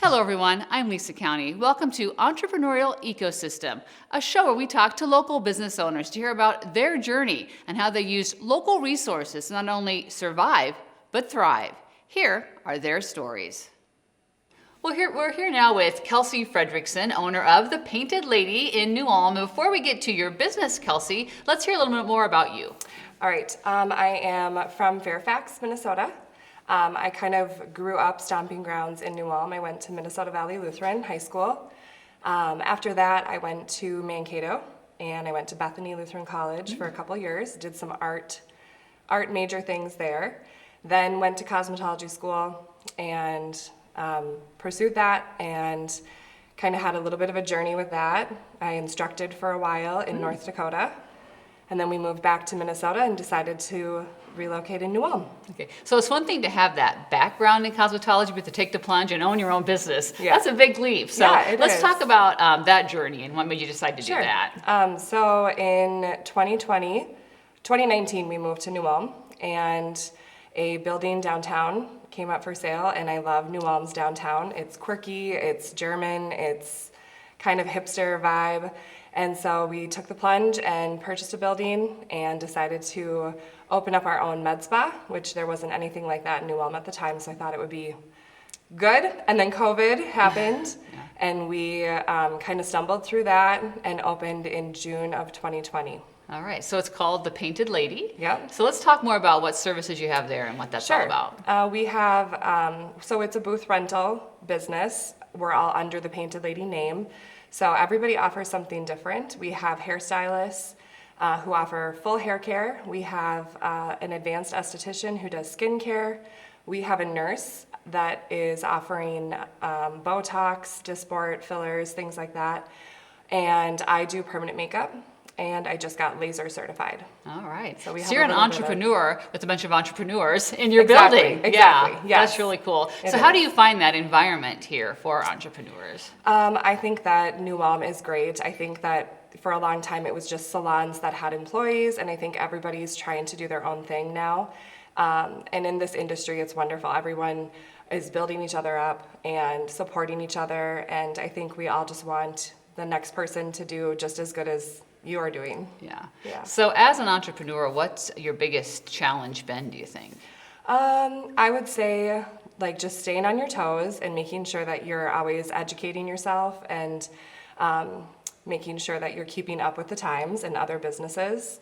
Hello everyone, I'm Lisa County. Welcome to Entrepreneurial Ecosystem, a show where we talk to local business owners to hear about their journey and how they used local resources to not only survive, but thrive. Here are their stories. Well, we're here now with Kelsey Fredrickson, owner of The Painted Lady in New Ulm. Before we get to your business, Kelsey, let's hear a little bit more about you. All right, I am from Fairfax, Minnesota. I kind of grew up stomping grounds in New Ulm. I went to Minnesota Valley Lutheran High School. After that, I went to Mankato, and I went to Bethany Lutheran College for a couple years, did some art major things there. Then went to cosmetology school and pursued that and kind of had a little bit of a journey with that. I instructed for a while in North Dakota, and then we moved back to Minnesota and decided to relocate in New Ulm. Okay, so it's one thing to have that background in cosmetology, but to take the plunge and own your own business, Yeah. That's a big leap. So Yeah, it let's is. talk about that journey and what made you decide to do that. So in 2019, we moved to New Ulm, and a building downtown came up for sale, and I love New Ulm's downtown. It's quirky, it's German, it's kind of hipster vibe. And so we took the plunge and purchased a building and decided to open up our own med spa, which there wasn't anything like that in New Ulm at the time, so I thought it would be good. And then COVID happened, and we kind of stumbled through that and opened in June of 2020. All right, so it's called The Painted Lady. Yep. So let's talk more about what services you have there and what that's all about. We have, so it's a booth rental business. We're all under the Painted Lady name. So everybody offers something different. We have hairstylists who offer full hair care. We have an advanced esthetician who does skin care. We have a nurse that is offering Botox, Dysport, fillers, things like that. And I do permanent makeup. And I just got laser certified. All right. So you're an entrepreneur with a bunch of entrepreneurs in your Exactly, building. exactly, Yeah, yes. that's really cool. It So how is. do you find that environment here for entrepreneurs? I think that New Ulm is great. I think that for a long time it was just salons that had employees, and I think everybody's trying to do their own thing now. And in this industry, it's wonderful. Everyone is building each other up and supporting each other, and I think we all just want the next person to do just as good as you are doing. Yeah. Yeah. So as an entrepreneur, what's your biggest challenge been, do you think? I would say like just staying on your toes and making sure that you're always educating yourself and making sure that you're keeping up with the times and other businesses.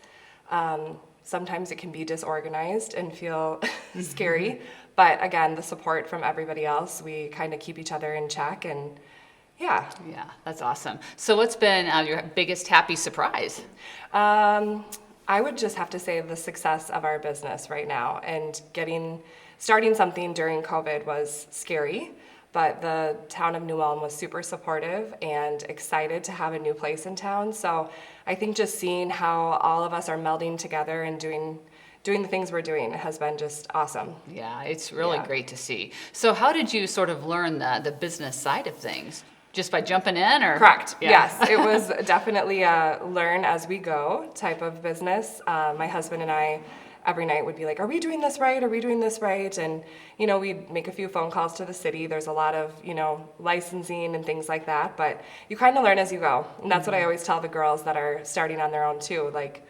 Sometimes it can be disorganized and feel scary, but again, the support from everybody else, we kind of keep each other in check, and yeah. Yeah, that's awesome. So what's been your biggest happy surprise? I would just have to say the success of our business right now, and starting something during COVID was scary, but the town of New Ulm was super supportive and excited to have a new place in town. So I think just seeing how all of us are melding together and doing the things we're doing has been just awesome. Yeah, it's really Yeah. great to see. So how did you sort of learn the business side of things? Just by jumping in, or? Correct. Yeah. Yes, it was definitely a learn as we go type of business. My husband and I every night would be like, are we doing this right? Are we doing this right? And, we'd make a few phone calls to the city. There's a lot of, licensing and things like that, but you kind of learn as you go. And that's what I always tell the girls that are starting on their own too. Like,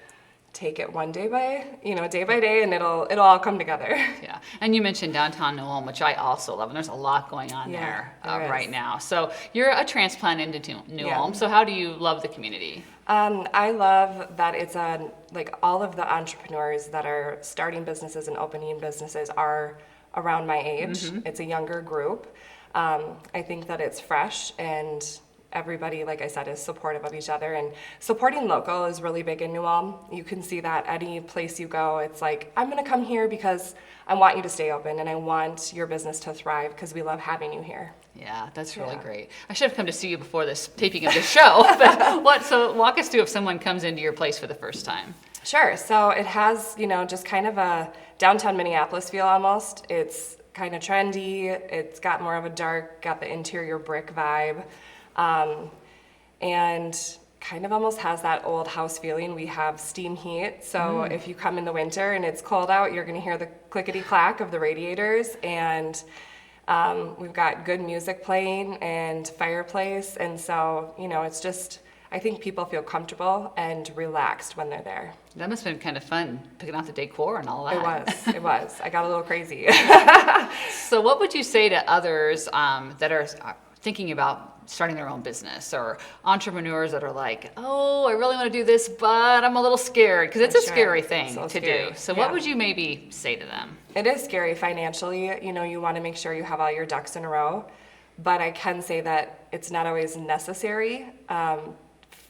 take it one day by day, and it'll all come together. Yeah, and you mentioned downtown New Ulm, which I also love, and there's a lot going on Yeah, there there right is. now. So you're a transplant into New Yeah. Ulm, so how do you love the community? I love that it's all of the entrepreneurs that are starting businesses and opening businesses are around my age. It's a younger group. I think that it's fresh, and everybody, like I said, is supportive of each other, and supporting local is really big in New Ulm. You can see that any place you go, it's like, I'm gonna come here because I want you to stay open and I want your business to thrive because we love having you here. Yeah, that's really Yeah. great. I should have come to see you before this taping of the show, but so walk us through if someone comes into your place for the first time. Sure, so it has, just kind of a downtown Minneapolis feel almost. It's kind of trendy, it's got more of a got the interior brick vibe. And kind of almost has that old house feeling. We have steam heat, so if you come in the winter and it's cold out, you're gonna hear the clickety clack of the radiators, and We've got good music playing and fireplace, and so, it's just, I think people feel comfortable and relaxed when they're there. That must have been kind of fun, picking out the decor and all that. It was. I got a little crazy. So what would you say to others that are thinking about starting their own business, or entrepreneurs that are like, oh, I really want to do this, but I'm a little scared, because it's a scary thing to do. So what would you maybe say to them? It is scary financially. You want to make sure you have all your ducks in a row, but I can say that it's not always necessary.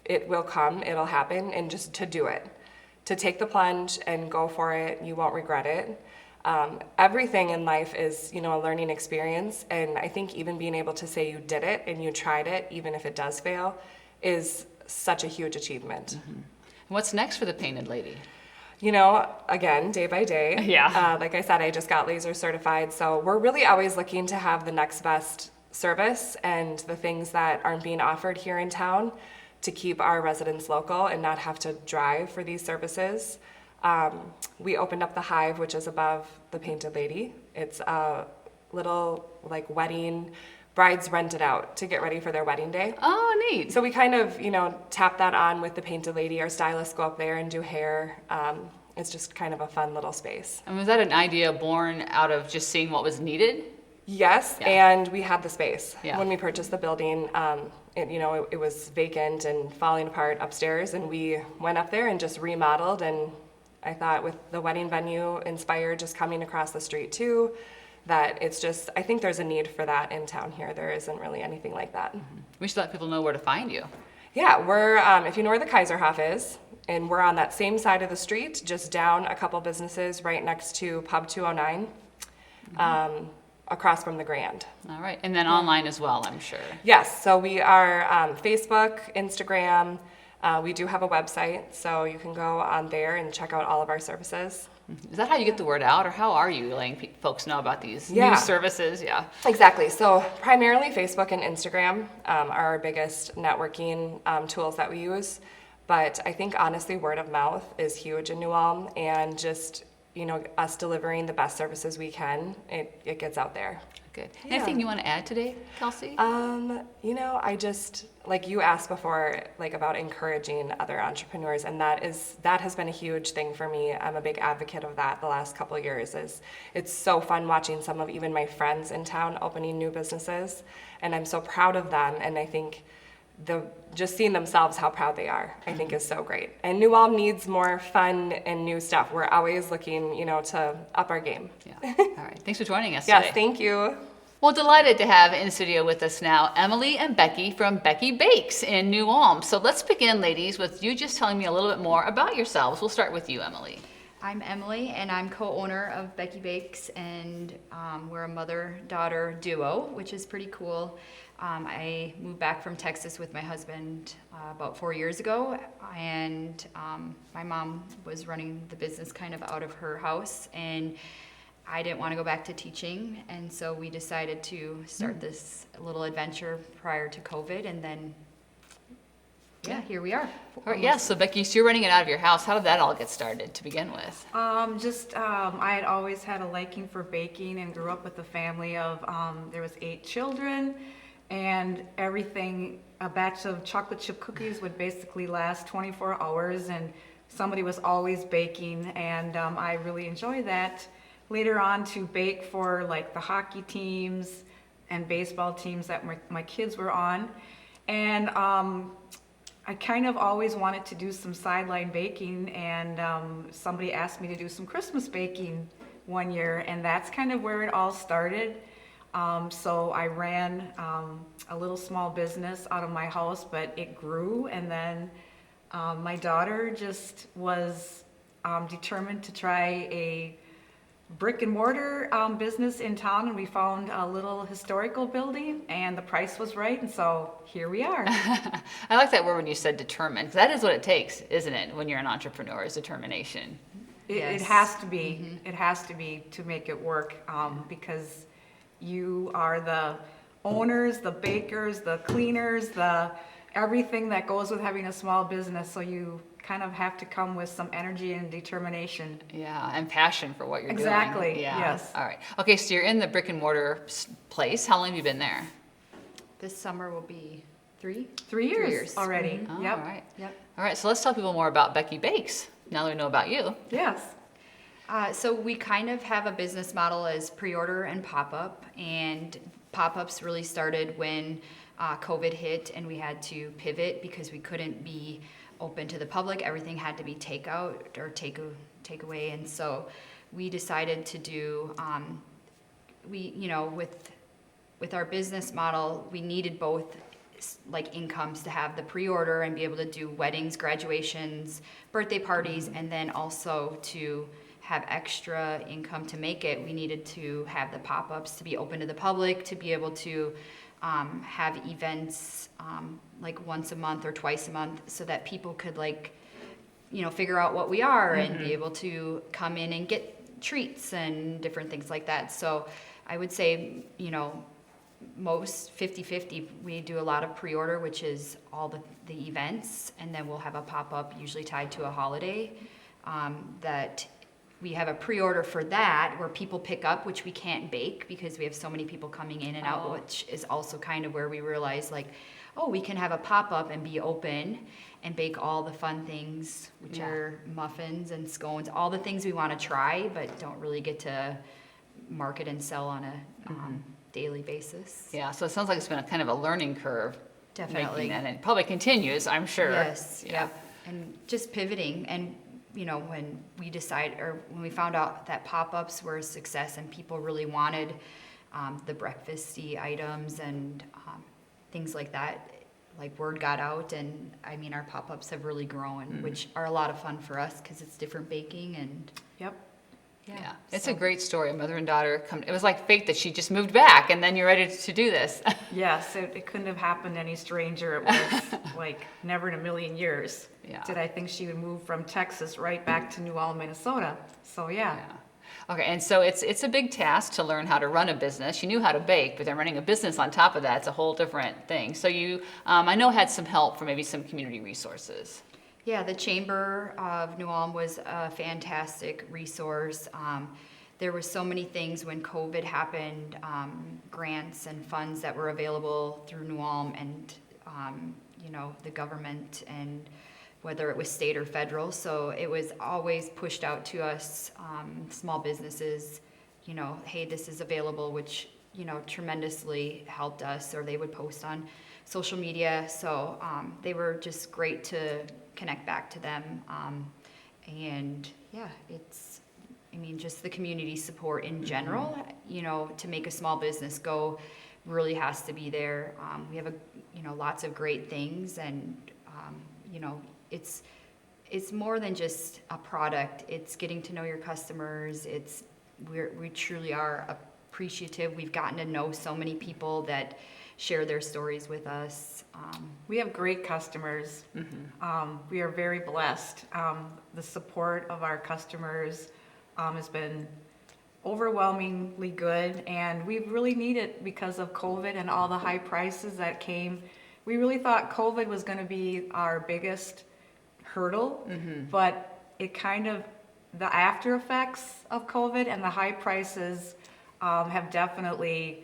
It will come, it'll happen, and just to do it. To take the plunge and go for it, you won't regret it. Everything in life is, a learning experience, and I think even being able to say you did it and you tried it, even if it does fail, is such a huge achievement. Mm-hmm. And what's next for the Painted Lady? Again, day by day. Yeah. Like I said, I just got laser certified, so we're really always looking to have the next best service and the things that aren't being offered here in town to keep our residents local and not have to drive for these services. We opened up the Hive, which is above the Painted Lady. It's a little wedding. Brides rent it out to get ready for their wedding day. Oh, neat. So we kind of, tap that on with the Painted Lady. Our stylists go up there and do hair. It's just kind of a fun little space. And was that an idea born out of just seeing what was needed? Yes, Yeah. and we had the space. Yeah. When we purchased the building, it was vacant and falling apart upstairs, and we went up there and just remodeled, and I thought with the wedding venue inspired just coming across the street too, that it's just, I think there's a need for that in town here. There isn't really anything like that. Mm-hmm. We should let people know where to find you. Yeah, we're, if you know where the Kaiserhof is, and we're on that same side of the street, just down a couple businesses right next to Pub 209, across from the Grand. All right. And then online as well, I'm sure. Yes, so we are Facebook, Instagram. We do have a website, so you can go on there and check out all of our services. Is that how you get the word out, or how are you letting folks know about these Yeah. new services? Yeah. Exactly. So primarily Facebook and Instagram are our biggest networking tools that we use. But I think honestly, word of mouth is huge in New Ulm, and just us delivering the best services we can, it gets out there. Good. Yeah. Anything you want to add today, Kelsey? I just, like you asked before, about encouraging other entrepreneurs, and that has been a huge thing for me. I'm a big advocate of that the last couple of years. It's so fun watching some of even my friends in town opening new businesses, and I'm so proud of them, and I think just seeing themselves how proud they are, I think is so great. And New Ulm needs more fun and new stuff. We're always looking, to up our game. Yeah. All right. Thanks for joining us today. Yes, thank you. Well, delighted to have in studio with us now Emily and Becky from Becky Bakes in New Ulm. So let's begin, ladies, with you just telling me a little bit more about yourselves. We'll start with you, Emily. I'm Emily, and I'm co-owner of Becky Bakes, and we're a mother-daughter duo, which is pretty cool. I moved back from Texas with my husband about 4 years ago, and my mom was running the business kind of out of her house, and I didn't want to go back to teaching, and so we decided to start this little adventure prior to COVID, and then here we are. All right, yeah, so Becky, so you're running it out of your house. How did that all get started to begin with? I had always had a liking for baking and grew up with a family of, there was 8 children, and everything, a batch of chocolate chip cookies would basically last 24 hours, and somebody was always baking, and I really enjoy that. Later on to bake for the hockey teams and baseball teams that my kids were on, and I kind of always wanted to do some sideline baking, and somebody asked me to do some Christmas baking one year, and that's kind of where it all started. So I ran a little small business out of my house, but it grew, and then my daughter just was determined to try a brick and mortar business in town, and we found a little historical building, and the price was right, and so here we are. I like that word when you said determined. That is what it takes, isn't it, when you're an entrepreneur, is determination. It Yes. has to be. Mm-hmm. It has to be to make it work, because you are the owners, the bakers, the cleaners, the everything that goes with having a small business, so you kind of have to come with some energy and determination. Yeah, and passion for what you're doing. Exactly, Yeah. yes. All right. Okay, so you're in the brick and mortar place. How long have you been there? This summer will be 3? 3 years, years. already. Oh, Yep. All right. Yep. All right, so let's tell people more about Becky Bakes, now that we know about you. Yes. So we kind of have a business model as pre-order and pop-up, and pop-ups really started when COVID hit and we had to pivot because we couldn't be open to the public. Everything had to be takeout or takeaway, and so we decided to do. With our business model, we needed both like incomes to have the pre-order and be able to do weddings, graduations, birthday parties, and then also to have extra income to make it, we needed to have the pop-ups to be open to the public, to be able to have events like once a month or twice a month so that people could figure out what we are and be able to come in and get treats and different things like that. So I would say, most 50-50, we do a lot of pre-order, which is all the events, and then we'll have a pop-up usually tied to a holiday that we have a pre-order for that where people pick up, which we can't bake because we have so many people coming in and out, which is also kind of where we realize we can have a pop-up and be open and bake all the fun things, which are muffins and scones, all the things we want to try but don't really get to market and sell on a daily basis. Yeah, so it sounds like it's been a kind of a learning curve. Definitely. Making that, and it probably continues, I'm sure. Yes, Yeah. yep. And just pivoting, and when we found out that pop-ups were a success and people really wanted the breakfasty items and things like that, word got out, and our pop-ups have really grown, which are a lot of fun for us because it's different baking and Yep. Yeah, it's a great story. Mother and daughter it was like fate that she just moved back and then you're ready to do this. Yes, it couldn't have happened any stranger. It was never in a million years Yeah. did I think she would move from Texas right back to New Ulm, Minnesota. So yeah. Okay, and so it's a big task to learn how to run a business. You knew how to bake, but then running a business on top of that, it's a whole different thing. So you, I know, had some help from maybe some community resources. Yeah, the Chamber of New Ulm was a fantastic resource. There were so many things when COVID happened, grants and funds that were available through New Ulm and, the government, and whether it was state or federal. So it was always pushed out to us, small businesses, hey, this is available, which, tremendously helped us, or they would post on social media. So they were just great to connect back to them. And yeah, it's, just the community support in general, to make a small business go really has to be there. We have lots of great things, and, it's more than just a product. It's getting to know your customers. We truly are appreciative. We've gotten to know so many people that share their stories with us. We have great customers. We are very blessed. The support of our customers has been overwhelmingly good, and we've really needed it because of COVID and all the high prices that came. We really thought COVID was going to be our biggest hurdle, but it kind of, the after effects of COVID and the high prices have definitely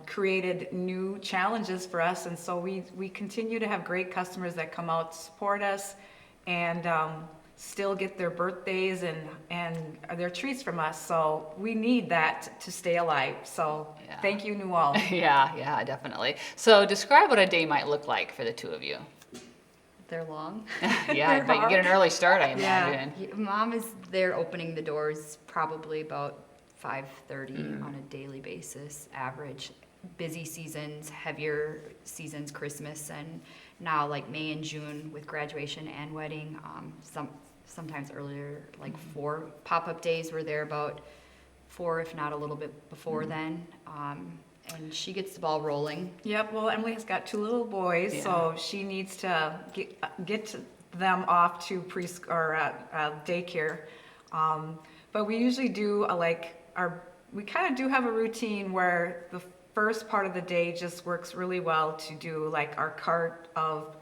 created new challenges for us, and so we continue to have great customers that come out to support us and still get their birthdays and their treats from us. So we need that to stay alive. So Thank you, New Ulm. Yeah, definitely. So describe what a day might look like for the two of you. They're long. Yeah, but you get an early start, I imagine. Mom is there opening the doors probably about 5:30 on a daily basis, average. Busy seasons, heavier seasons, Christmas, and now May and June with graduation and wedding. Sometimes earlier, 4 pop-up days. We're there about 4, if not a little bit before then. And she gets the ball rolling. Yep. Well, Emily has got 2 little boys, so she needs to get them off to preschool or daycare. But we usually do we kind of do have a routine where the first part of the day just works really well to do our cart of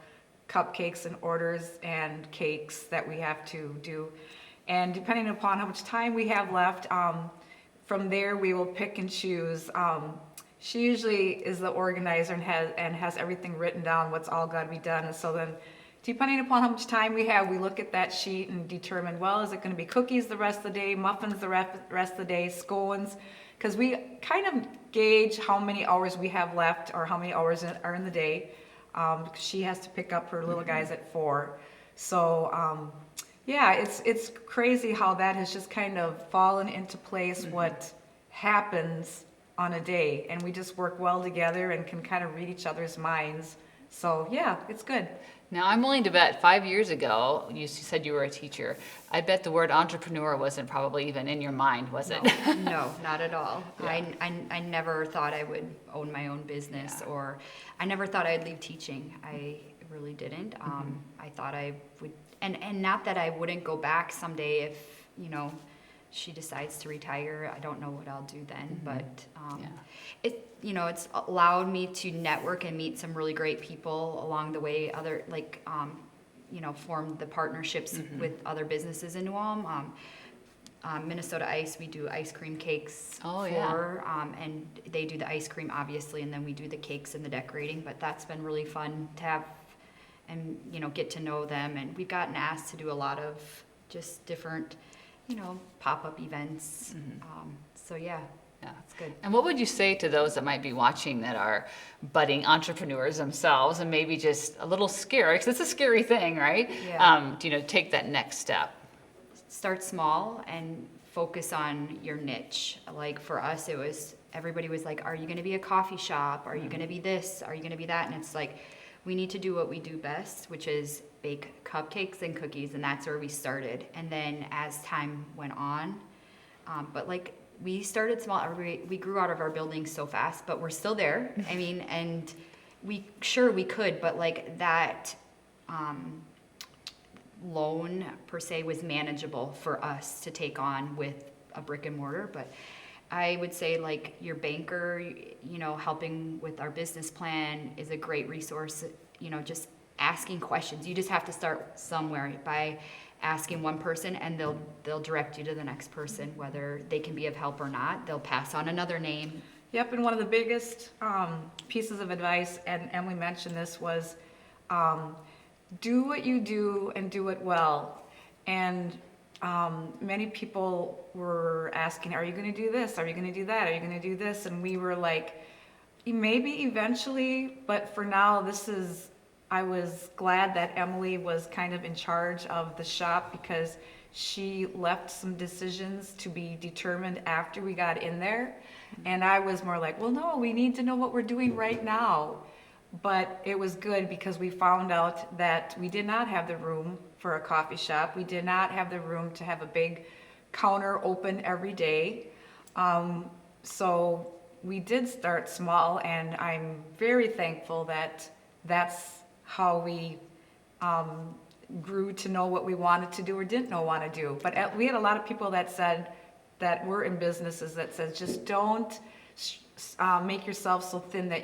cupcakes and orders and cakes that we have to do. And depending upon how much time we have left, from there we will pick and choose. She usually is the organizer and has everything written down, what's all got to be done. And so then, depending upon how much time we have, we look at that sheet and determine, well, is it going to be cookies the rest of the day, muffins the rest of the day, scones? Because we kind of gauge how many hours we have left or how many hours are in the day. She has to pick up her little guys at 4. So, yeah, it's crazy how that has just kind of fallen into place, what happens on a day. And we just work well together and can kind of read each other's minds. So, yeah, it's good. Now, I'm willing to bet 5 years ago, you said you were a teacher. I bet the word entrepreneur wasn't probably even in your mind, was it? No, not at all. Yeah. I never thought I would own my own business, or I never thought I'd leave teaching. I really didn't. I thought I would, and not that I wouldn't go back someday if, you know, she decides to retire. I don't know what I'll do then, but it's allowed me to network and meet some really great people along the way. Other form the partnerships with other businesses in New Ulm. Minnesota Ice, we do ice cream cakes and they do the ice cream obviously, and then we do the cakes and the decorating. But that's been really fun to have and get to know them. And we've gotten asked to do a lot of just different pop-up events. So yeah, that's good. And what would you say to those that might be watching that are budding entrepreneurs themselves and maybe just a little scared, because it's a scary thing, right? Yeah. Take that next step. Start small and focus on your niche. Like for us, everybody was like, are you going to be a coffee shop? Are you going to be this? Are you going to be that? And it's like, we need to do what we do best, which is bake cupcakes and cookies, and that's where we started. And then as time went on, but like we started small. We grew out of our building so fast, but we're still there. I mean, and we could, but like that loan per se was manageable for us to take on with a brick and mortar. But I would say like your banker, helping with our business plan is a great resource. Just asking questions. You just have to start somewhere by asking one person, and they'll direct you to the next person, whether they can be of help or not. They'll pass on another name. Yep, and one of the biggest pieces of advice, and Emily mentioned this, was do what you do and do it well. And many people were asking, are you going to do this? Are you going to do that? Are you going to do this? And we were like, maybe eventually, but for now, I was glad that Emily was kind of in charge of the shop, because she left some decisions to be determined after we got in there. And I was more like, well, no, we need to know what we're doing right now. But it was good because we found out that we did not have the room for a coffee shop. We did not have the room to have a big counter open every day. So we did start small, and I'm very thankful that that's how we grew to know what we wanted to do or didn't want to do. But we had a lot of people that said, that were in businesses, that said, just don't make yourself so thin that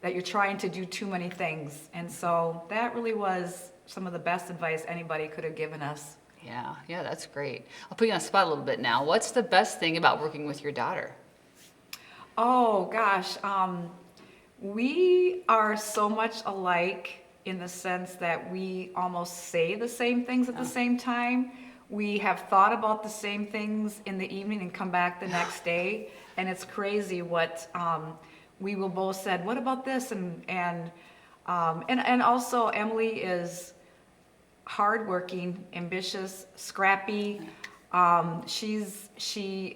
that you're trying to do too many things. And so that really was some of the best advice anybody could have given us. Yeah, that's great. I'll put you on the spot a little bit now. What's the best thing about working with your daughter? Oh gosh, we are so much alike in the sense that we almost say the same things at the same time. We have thought about the same things in the evening and come back the next day, and it's crazy what we will both said. What about this? And also Emily is hardworking, ambitious, scrappy. She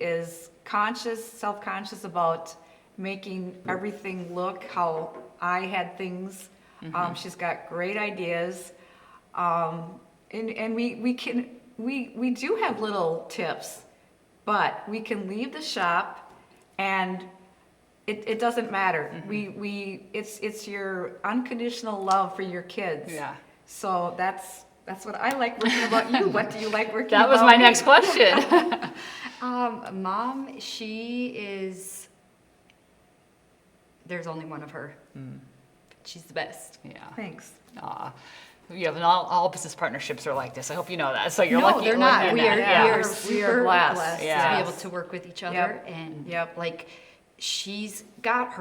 is self-conscious about making everything look how I had things. She's got great ideas, and we do have little tips, but we can leave the shop, and it doesn't matter. It's your unconditional love for your kids. Yeah. So that's what I like working about you. What do you like working That about was my me? next question. Mom, she is, there's only one of her. she's the best. Yeah. Thanks. You have all business partnerships are like this. I hope you know that. So you're No, lucky. they're not. lucky We in are, that. Yeah. we are We are super blessed. blessed to Yes. be able to work with each other. Yep. And Yep. like, she's got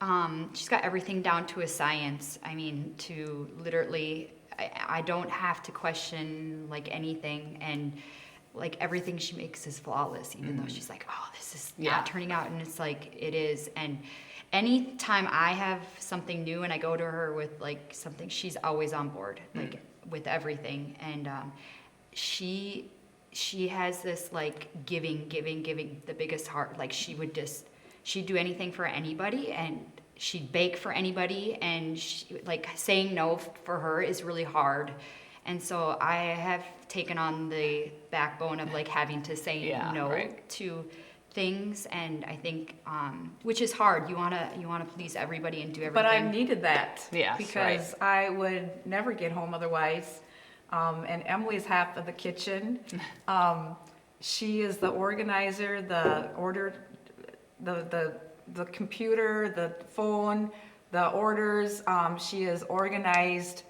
everything down to a science. I mean, to literally, I don't have to question like anything, and like everything she makes is flawless, even though she's like, oh, this is Yeah. not turning out, and it's like, it is. And anytime I have something new and I go to her with like something, she's always on board, like with everything. And she has this like giving the biggest heart. Like she'd do anything for anybody, and she'd bake for anybody, and like saying no for her is really hard. And so I have taken on the backbone of like having to say no to things, and I think which is hard. You wanna please everybody and do everything. But I needed that. Yes, because I would never get home otherwise. And Emily's half of the kitchen. She is the organizer, the order, the computer, the phone, the orders. She is organized.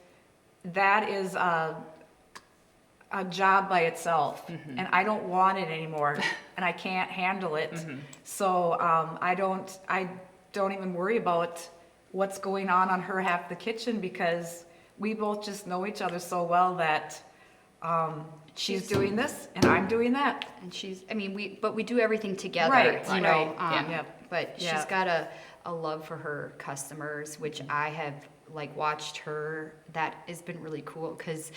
That is a job by itself, and I don't want it anymore, and I can't handle it. So I don't even worry about what's going on her half of the kitchen, because we both just know each other so well that she's doing this and I'm doing that. And we do everything together, Right, you know. right. Yep. But Yeah. she's got a love for her customers, which I have like watched her. That has been really cool, because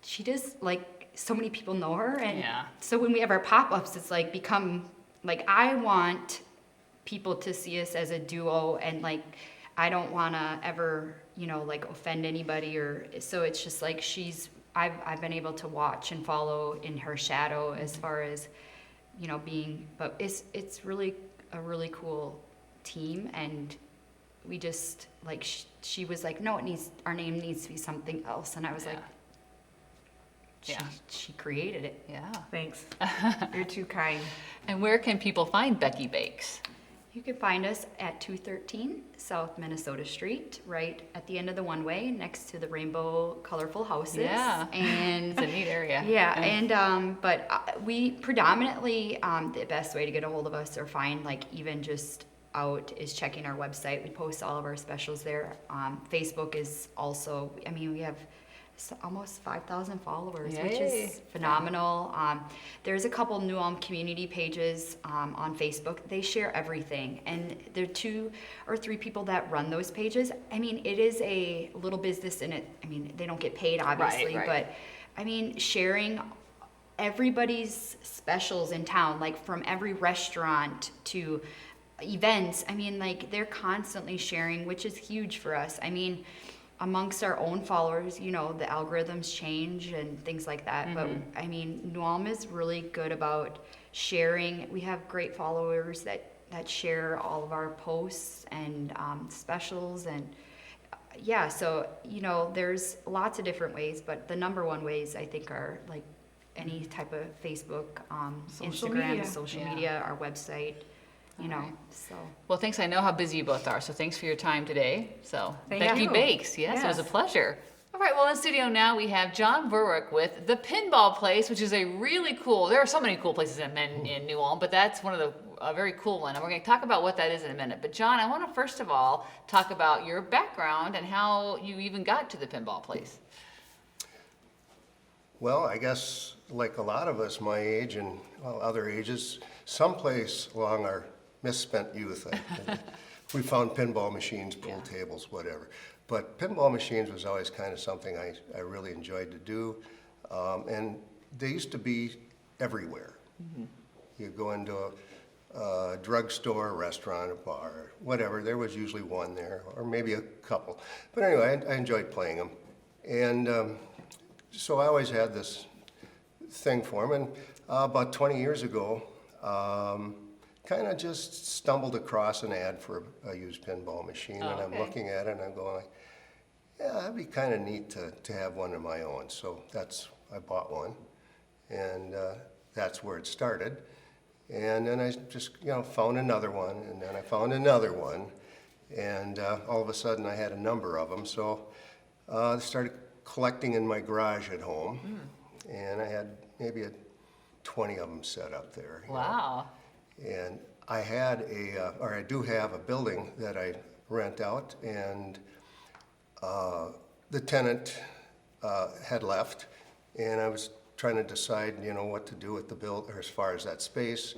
she does, like, so many people know her, and so when we have our pop-ups, it's like become like, I want people to see us as a duo, and like I don't want to ever, you know, like offend anybody, or so it's just like I've been able to watch and follow in her shadow as far as, you know, but it's really a really cool team. And we just like, she was like, no, our name needs to be something else, and I was like, she created it. Yeah. Thanks. You're too kind. And where can people find Becky Bakes? You can find us at 213 South Minnesota Street, right at the end of the one-way, next to the rainbow colorful houses. Yeah. And It's a neat area. yeah, and but we predominantly, the best way to get a hold of us or find like even just out is checking our website. We post all of our specials there. Facebook is also, I mean, we have almost 5,000 followers, which Yay. is phenomenal. There's a couple New Ulm community pages on Facebook. They share everything, and there are 2 or 3 people that run those pages. I mean, it is a little business in it. I mean, they don't get paid, obviously, Right. but I mean, sharing everybody's specials in town, like from every restaurant to events. I mean, like, they're constantly sharing, which is huge for us. I mean, amongst our own followers, you know, the algorithms change and things like that. But I mean, New Ulm is really good about sharing. We have great followers that share all of our posts and specials, and so, you know, there's lots of different ways, but the number one ways I think are like any type of Facebook, Social Instagram, media. social Yeah. media, our website, you know, right. so. Well, thanks. I know how busy you both are, so thanks for your time today. So, Thank Becky you. Bakes, yes, it was a Yes. pleasure. All right, well, in the studio now we have John Berwick with the Pinball Place, which is a really cool, there are so many cool places in New Ulm, but that's one of a very cool one, and we're going to talk about what that is in a minute. But John, I want to first of all talk about your background and how you even got to the Pinball Place. Well, I guess like a lot of us my age and other ages, someplace along our misspent youth, we found pinball machines, pool tables, whatever. But pinball machines was always kind of something I really enjoyed to do. And they used to be everywhere. You go into a drugstore, a restaurant, a bar, whatever, there was usually one there, or maybe a couple. But anyway, I enjoyed playing them. And so I always had this thing for them. And about 20 years ago, kind of just stumbled across an ad for a used pinball machine. And I'm looking at it and I'm going, yeah, that'd be kind of neat to have one of my own. So I bought one. And that's where it started. And then I just, found another one, and then I found another one. And all of a sudden I had a number of them, so I started collecting in my garage at home. And I had maybe 20 of them set up there. you know. Wow. And I do have a building that I rent out, and the tenant had left, and I was trying to decide, what to do with the or as far as that space.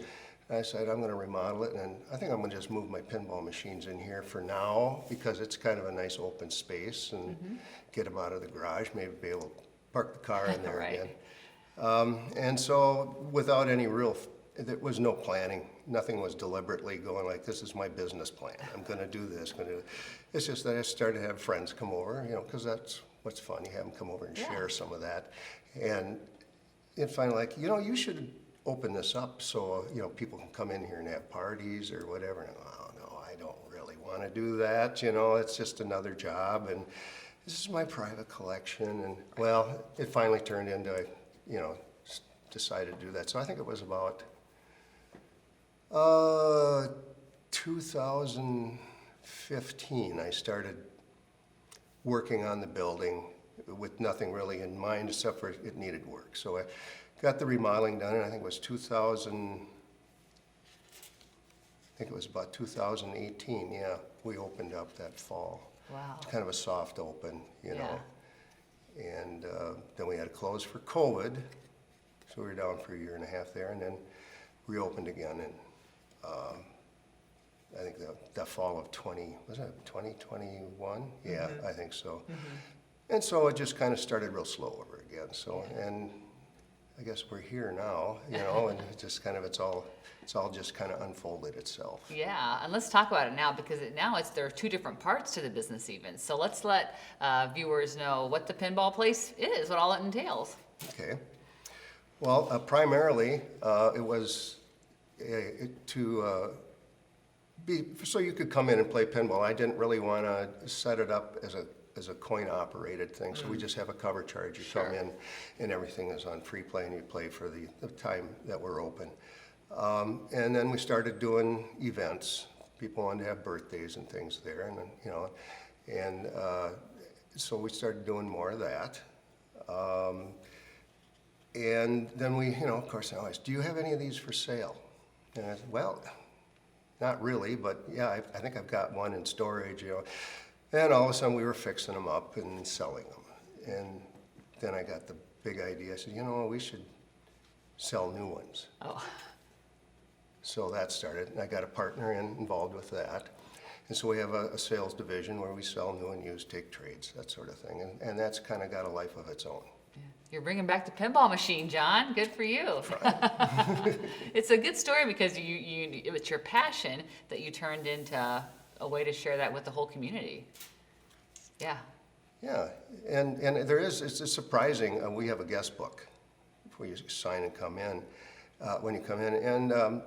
And I said, I'm gonna remodel it, and I think I'm gonna just move my pinball machines in here for now, because it's kind of a nice open space, and get them out of the garage, maybe be able to park the car in there Right. again. And so, without any there was no planning. Nothing was deliberately going like, this is my business plan. I'm gonna do this, It's just that I started to have friends come over, because that's what's fun. You have them come over and share some of that. And finally, like, you should open this up so, people can come in here and have parties or whatever. And I go, oh, no, I don't really wanna do that, it's just another job. And this is my private collection. And, well, it finally turned into, decided to do that. So I think it was about 2015, I started working on the building with nothing really in mind except for it needed work. So I got the remodeling done, and I think it was about 2018, yeah, we opened up that fall. Wow. It's kind of a soft open, Yeah. And then we had to close for COVID, so we were down for a year and a half there, and then reopened again in, I think the fall of 2021? Yeah, I think so. And so it just kind of started real slow over again. So, and I guess we're here now, and it just kind of, it's all just kind of unfolded itself. Yeah, and let's talk about it now, because there are two different parts to the business even. So let's let viewers know what the pinball place is, what all it entails. Okay. Well, primarily, it was so you could come in and play pinball. I didn't really want to set it up as a coin-operated thing, so we just have a cover charge. You come in, and everything is on free play, and you play for the time that we're open. And then we started doing events. People wanted to have birthdays and things there, and so we started doing more of that. And then we, of course, I always, do you have any of these for sale? And I said, well, not really, but yeah, I think I've got one in storage, And all of a sudden we were fixing them up and selling them. And then I got the big idea. I said, we should sell new ones. Oh. So that started, and I got a partner involved with that. And so we have a sales division where we sell new and used, take trades, that sort of thing. And that's kind of got a life of its own. You're bringing back the pinball machine, John. Good for you. It's a good story because it's your passion that you turned into a way to share that with the whole community. Yeah. Yeah, and it's surprising. We have a guest book before you sign and come in, when you come in. And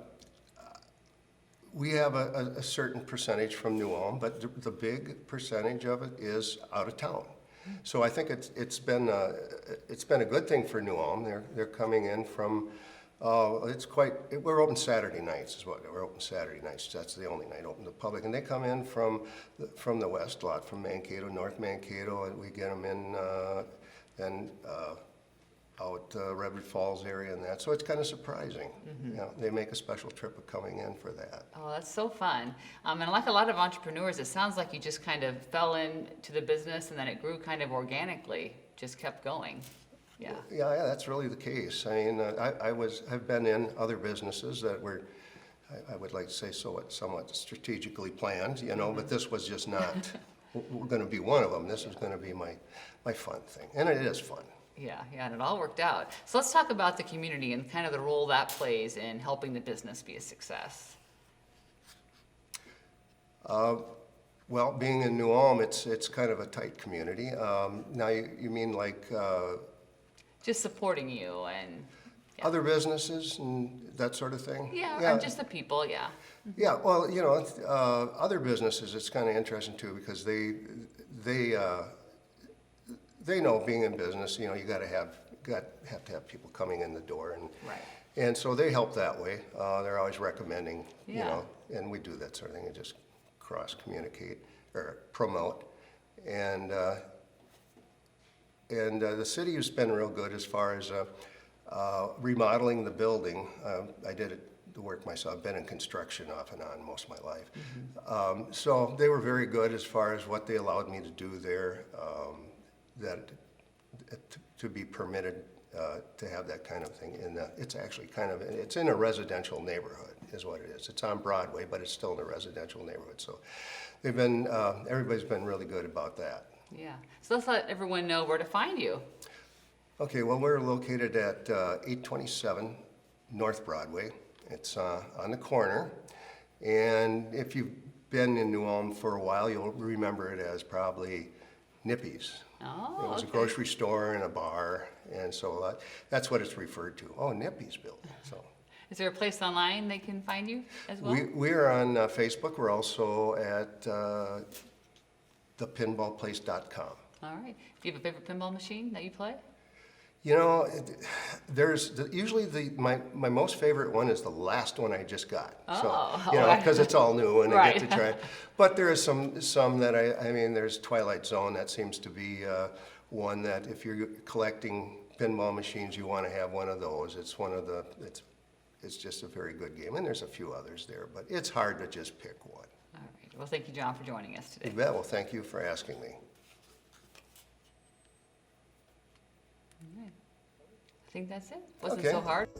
we have a certain percentage from New Ulm, but the big percentage of it is out of town. So I think it's been a good thing for New Ulm. They're coming in from, we're open Saturday nights we're open Saturday nights. That's the only night open to the public. And they come in from the west a lot, from Mankato, North Mankato, and we get them in, out Redwood Falls area and that. So it's kind of surprising. They make a special trip of coming in for that. Oh, that's so fun. And like a lot of entrepreneurs, it sounds like you just kind of fell into the business and then it grew kind of organically, just kept going. Yeah. Yeah, that's really the case. I mean, I've been in other businesses that were, I would like to say, somewhat strategically planned, but this was just not going to be one of them. This is going to be my fun thing. And it is fun. Yeah, and it all worked out. So let's talk about the community and kind of the role that plays in helping the business be a success. Well, being in New Ulm, it's kind of a tight community. Now, you mean like Just supporting you and... Yeah. Other businesses and that sort of thing? Yeah, and just the people, yeah. Yeah, well, other businesses, it's kind of interesting too, because they know being in business, you have to have people coming in the door, and Right. And so they help that way. They're always recommending, Yeah. And we do that sort of thing. It just cross-communicate or promote. And the city has been real good as far as remodeling the building. I did the work myself. I've been in construction off and on most of my life. So they were very good as far as what they allowed me to do there, to be permitted to have that kind of thing. It's actually it's in a residential neighborhood is what it is. It's on Broadway, but it's still in a residential neighborhood. So everybody's been really good about that. Yeah. So let's let everyone know where to find you. Okay, well, we're located at 827 North Broadway. It's on the corner. And if you've been in New Ulm for a while, you'll remember it as probably Nippy's. Oh, It was a grocery store and a bar, and so that's what it's referred to. Oh, Nippy's building. So Is there a place online they can find you as well? we are on Facebook. We're also at thepinballplace.com. All right. Do you have a favorite pinball machine that you play? You know, usually my most favorite one is the last one I just got. Oh, So, because it's all new and I get to Right. try it. But there is some that I mean, there's Twilight Zone. That seems to be one that if you're collecting pinball machines, you want to have one of those. It's just a very good game. And there's a few others there, but it's hard to just pick one. All right. Well, thank you, John, for joining us today. You bet. Well, thank you for asking me. I think that's it. Wasn't Okay. so hard.